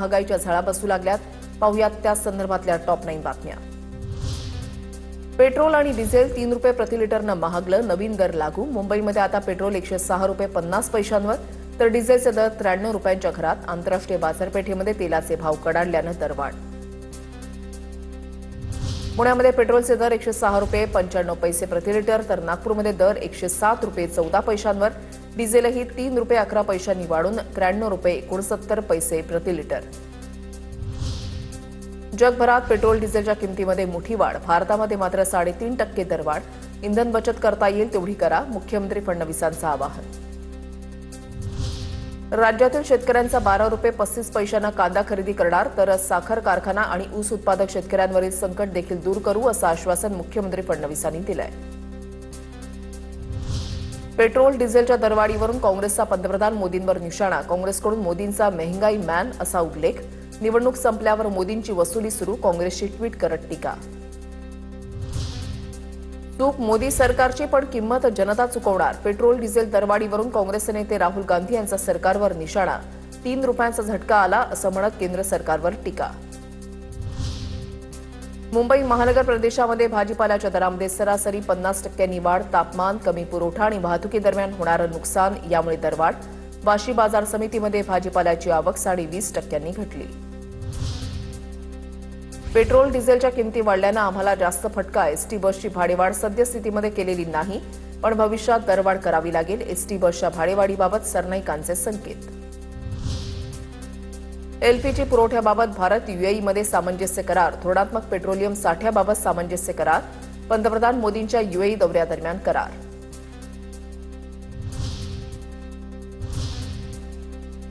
महागाईच्या झळा बसू लागल्यात। पाहुयात त्या संदर्भातल्या टॉप 9 बातम्या। पेट्रोल आणि डिझेल 3 रुपये प्रति लिटरनं महागलं, नवीन दर लागू। मुंबईमध्ये आता पेट्रोल 106 रुपये 50 पैशांवर तर डिझेलचे दर 93 रुपयांच्या घरात। आंतरराष्ट्रीय बाजारपेठेमध्ये तेलाचे भाव कडाडल्यानं दरवाढ। पुण्यामध्ये पेट्रोलचे दर 106 रुपये 95 पैसे प्रति लिटर तर नागपूरमध्ये दर 107 रुपये 14 पैशांवर। डिझेलही 3 रुपये 11 पैशांनी वाढून 93 रुपये 69 पैसे प्रति लिटर। जगभरात पेट्रोल डिझेलच्या किमतीमध्ये मोठी वाढ, भारतामध्ये मात्र 3.5% दरवाढ। इंधन बचत करता येईल तेवढी करा, मुख्यमंत्री फडणवीसांचं आवाहन। राज्यातील शेतकऱ्यांचा 12 रुपये 35 पैशांना कांदा खरेदी करणार तर साखर कारखाना आणि ऊस उत्पादक शेतकऱ्यांवरील संकट देखील दूर करू असं आश्वासन मुख्यमंत्री फडणवीसांनी दिलंय। पेट्रोल डिझेलच्या दरवाढीवरून काँग्रेसचा पंतप्रधान मोदींवर निशाणा, काँग्रेसकडून मोदींचा महंगाई मॅन असा उल्लेख। निवडणूक संपल्यावर मोदींची वसुली सुरू, काँग्रेसची ट्विट करत टीका। चूक मोदी सरकारची पण किंमत जनता चुकवणार, पेट्रोल डिझेल दरवाढीवरून काँग्रेसचे नेते राहुल गांधी यांचा सरकारवर निशाणा। 3 रुपयांचा झटका आला असं म्हणत केंद्र सरकारवर टीका। मुंबई महानगर प्रदेशामध्ये भाजीपाल्याच्या दरामध्ये सरासरी 50% वाढ, तापमान, कमी पुरवठा आणि वाहतुकीदरम्यान होणारं नुकसान यामुळे दरवाढ। वाशी बाजार समितीमध्ये भाजीपाल्याची आवक 20.5% घटली। पेट्रोल डिझेलच्या किमती वाढल्यानं आम्हाला जास्त फटका, एसटी बसची भाडेवाढ सद्यस्थितीमध्ये केलेली नाही, पण भविष्यात दरवाढ करावी लागेल। एसटी बसच्या भाडेवाढीबाबत सरनाईकांचे संकेत। एलपीजी पुरवठ्याबाबत भारत यूएईमध्ये सामंजस्य करार, धोरणात्मक पेट्रोलियम साठ्याबाबत सामंजस्य करार, पंतप्रधान मोदींच्या यूएई दौऱ्यादरम्यान करार।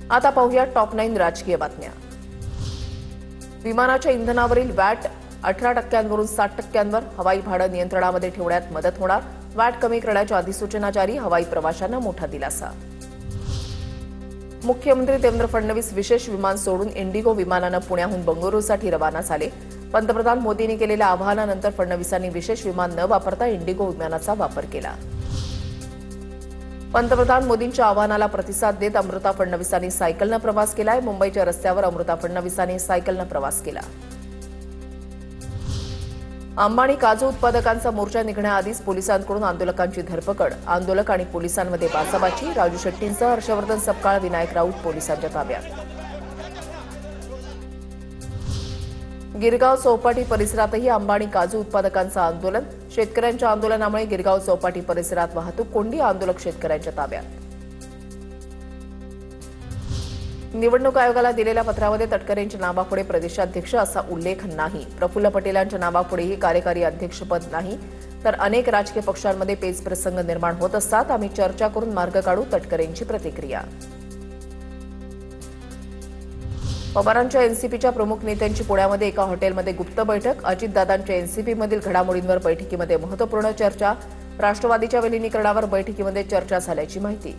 आता पाहूया टॉप 9 राजकीय बातम्या। विमानाच्या इंधनावरील वॅट 18%वरून 60%वर, हवाई भाडं नियंत्रणामध्ये ठेवण्यात मदत होणार, वॅट कमी करण्याच्या अधिसूचना जारी, हवाई प्रवाशांना मोठा दिलासा। मुख्यमंत्री देवेंद्र फडणवीस विशेष विमान सोडून इंडिगो विमानानं पुण्याहून बंगळुरूसाठी रवाना झाले। पंतप्रधान मोदींनी केलेल्या आवाहनानंतर फडणवीसांनी विशेष विमान न वापरता इंडिगो विमानाचा वापर केला। पंतप्रधान मोदींच्या आवाहनाला प्रतिसाद देत अमृता फडणवीसांनी सायकलनं प्रवास केलाय। मुंबईच्या रस्त्यावर अमृता फडणवीसांनी सायकलनं प्रवास केला। अंबानी काजू उत्पादकांचा मोर्चा निघण्याआधीच पोलिसांकडून आंदोलकांची धरपकड, आंदोलक आणि पोलिसांमध्ये बाचाबाची। राजू शेट्टींसह हर्षवर्धन सपकाळ, विनायक राऊत पोलिसांच्या ताब्यात। गिरगाव चौपाटी परिसरातही अंबानी काजू उत्पादकांचं आंदोलन, शेतकऱ्यांच्या आंदोलनामुळे गिरगाव चौपाटी परिसरात वाहतूक कोंडी, आंदोलक शेतकऱ्यांच्या ताब्यात। निवडणूक आयोगाला दिलेल्या पत्रामध्ये तटकरेंच्या नावापुढे प्रदेशाध्यक्ष असा उल्लेख नाही, प्रफुल्ल पटेलांच्या नावापुढेही कार्यकारी अध्यक्षपद नाही, तर अनेक राजकीय पक्षांमध्ये पेच प्रसंग निर्माण होत असतात, आम्ही चर्चा करून मार्ग काढू, तटकरेंची प्रतिक्रिया। पवारांच्या एनसीपीच्या प्रमुख नेत्यांची पुण्यामध्ये एका हॉटेलमध्ये गुप्त बैठक, अजितदादांच्या एनसीपीमधील घडामोडींवर बैठकीमध्ये महत्त्वपूर्ण चर्चा, राष्ट्रवादीच्या विलीनीकरणावर बैठकीमध्ये चर्चा झाल्याची माहिती।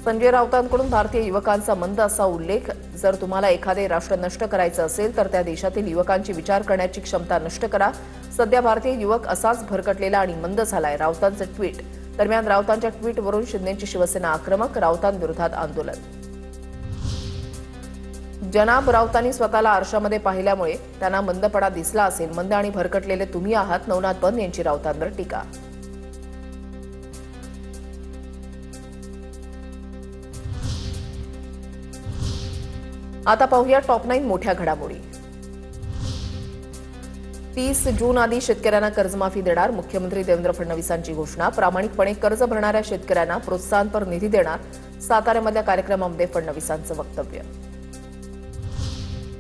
संजय राऊतांकडून भारतीय युवकांचा मंद असा उल्लेख, जर तुम्हाला एखादे राष्ट्र नष्ट करायचं असेल तर त्या देशातील युवकांची विचार करण्याची क्षमता नष्ट करा। सध्या भारतीय युवक असाच भरकटलेला आणि मंद झालाय, राऊतांचं ट्विट। दरम्यान राऊतांच्या ट्विटवरून शिंदेची शिवसेना आक्रमक, राऊतांविरोधात आंदोलन। जनाब राऊतांनी स्वतःला आरशामध्ये पाहिल्यामुळे त्यांना मंदपणा दिसला असेल, मंद आणि भरकटलेले तुम्ही आहात, नवनाथ बन यांची राऊतांवर टीका। आता पाहूया टॉप 9 मोठ्या घडामोडी। 30 जून आधी शेतकऱ्यांना कर्जमाफी देणार, मुख्यमंत्री देवेंद्र फडणवीसांची घोषणा। प्रामाणिकपणे कर्ज भरणाऱ्या शेतकऱ्यांना प्रोत्साहनपर निधी देणार, साताऱ्यामधल्या कार्यक्रमामध्ये फडणवीसांचं वक्तव्य।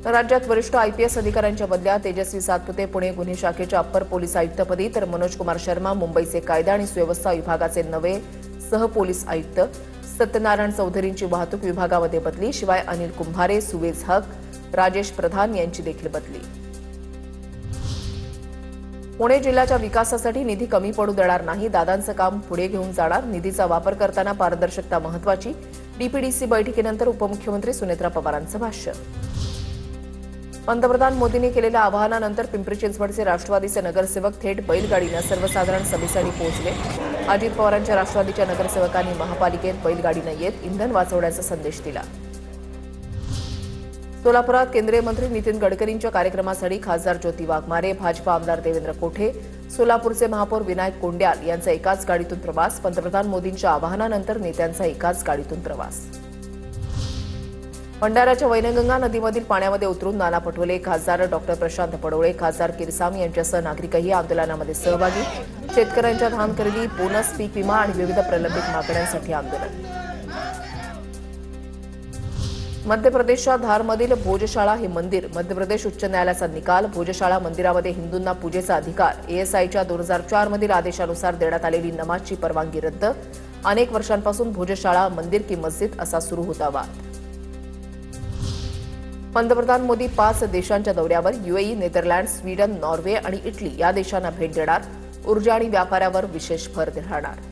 राज्यात वरिष्ठ आयपीएस अधिकाऱ्यांच्या बदल्या, तेजस्वी सातपुते पुणे गुन्हे शाखेच्या अप्पर पोलीस आयुक्तपदी तर मनोज कुमार शर्मा मुंबईचे कायदा आणि सुव्यवस्था विभागाचे नवे सहपोलीस आयुक्त। सत्यनारायण चौधरींची वाहतूक विभागामध्ये बदली, शिवाय अनिल कुंभारे, सुवेज हक, राजेश प्रधान यांची देखील बदली। पुणे जिल्ह्याच्या विकासासाठी निधी कमी पडू देणार नाही, दादांचं काम पुढे घेऊन जाणार, निधीचा वापर करताना पारदर्शकता महत्त्वाची। डीपीडीसी बैठकीनंतर उपमुख्यमंत्री सुनेत्रा पवारांचं भाष्य। पंतप्रधान मोदींनी केलेल्या आवाहनानंतर पिंपरी चिंचवडचे राष्ट्रवादीचे नगरसेवक थेट बैलगाडीनं सर्वसाधारण सभेसाठी पोहोचले। अजित पवारांच्या राष्ट्रवादीच्या नगरसेवकांनी महापालिकेत बैलगाडीनं येत इंधन वाचवण्याचा संदेश दिला। सोलापुरात केंद्रीय मंत्री नितीन गडकरींच्या कार्यक्रमासाठी खासदार ज्योती वाघमारे, भाजपा आमदार देवेंद्र कोठे, सोलापूरचे महापौर विनायक कोंड्याल यांचा एकाच गाडीतून प्रवास. पंतप्रधान मोदींच्या आवाहनानंतर नेत्यांचा एकाच गाडीतून प्रवास. भंडाऱ्याच्या वैनगंगा नदीमधील पाण्यामध्ये उतरून नाना पटोले, खासदार डॉक्टर प्रशांत पडोळे, खासदार किरसामी यांच्यासह नागरिकही आंदोलनामध्ये सहभागी. शेतकऱ्यांच्या धान खरेदी, बोनस, पीक विमा आणि विविध प्रलंबित मागण्यांसाठी आंदोलन. मध्य प्रदेशच्या धारमधील भोजशाळा हे मंदिर. मध्य प्रदेश उच्च न्यायालयाचा निकाल. भोजशाळा मंदिरामध्ये हिंदूंना पूजेचा अधिकार. एएसआयच्या 2004 मधील आदेशानुसार देण्यात आलेली नमाजची परवानगी रद्द. अनेक वर्षांपासून भोजशाळा मंदिर की मस्जिद असा सुरू होता वाद. पंतप्रधान मोदी 5 देशांच्या दौऱ्यावर. यूएई, नेदरलँड, स्वीडन, नॉर्वे आणि इटली या देशांना भेट देणार. ऊर्जा आणि व्यापारावर विशेष भर राहणार.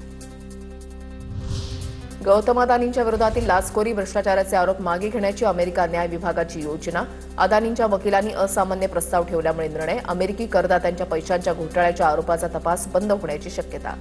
गौतम अदानींच्या विरोधातील लाचखोरी भ्रष्टाचाराचे आरोप मागे घेण्याची अमेरिका न्याय विभागाची योजना. अदानींच्या वकिलांनी असामान्य प्रस्ताव ठेवल्यामुळे निर्णय. अमेरिकी करदात्यांच्या पैशांच्या घोटाळ्याच्या आरोपाचा तपास बंद होण्याची शक्यता.